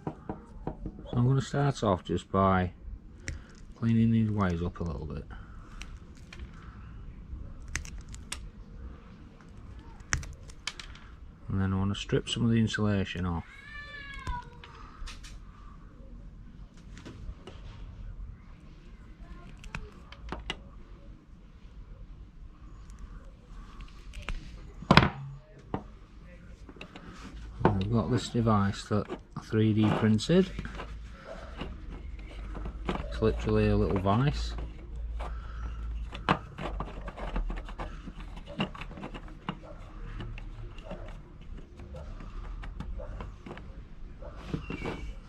So I'm going to start off just by cleaning these wires up a little bit. And then I want to strip some of the insulation off. And I've got this device that I 3D printed. It's literally a little vise.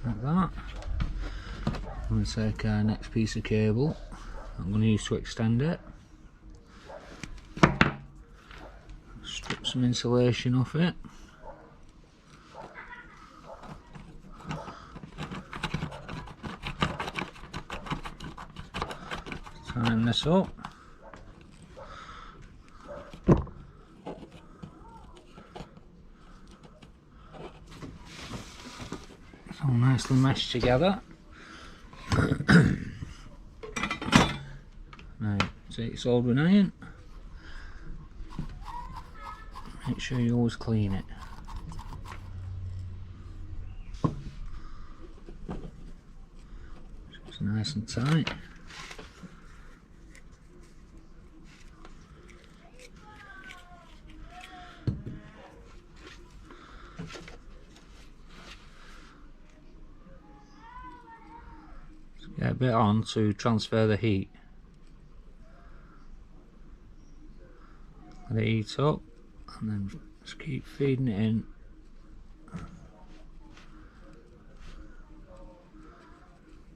Like that. I'm going to take our next piece of cable I'm going to use to extend it. Strip some insulation off it. Tighten this up. It's all nicely meshed together. Now, take soldering iron. Make sure you always clean it. So it's nice and tight. Get a bit on to transfer the heat. Let it heat up and then just keep feeding it in.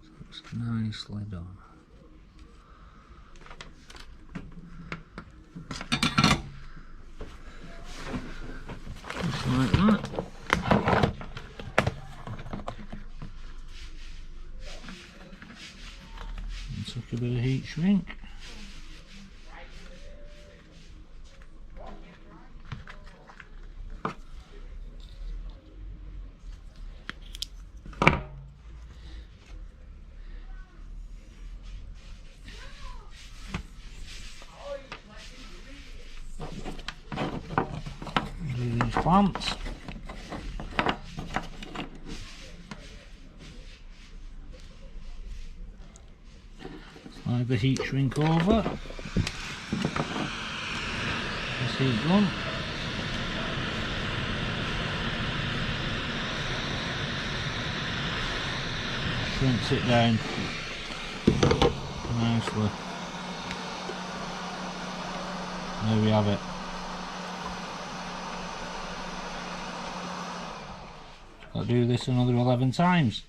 So it's nicely done. Just like that. Took a bit of heat shrink. Do these clamps. Slide the heat shrink over. This heat gun. Shrinks it down nicely. There we have it. I'll do this another 11 times.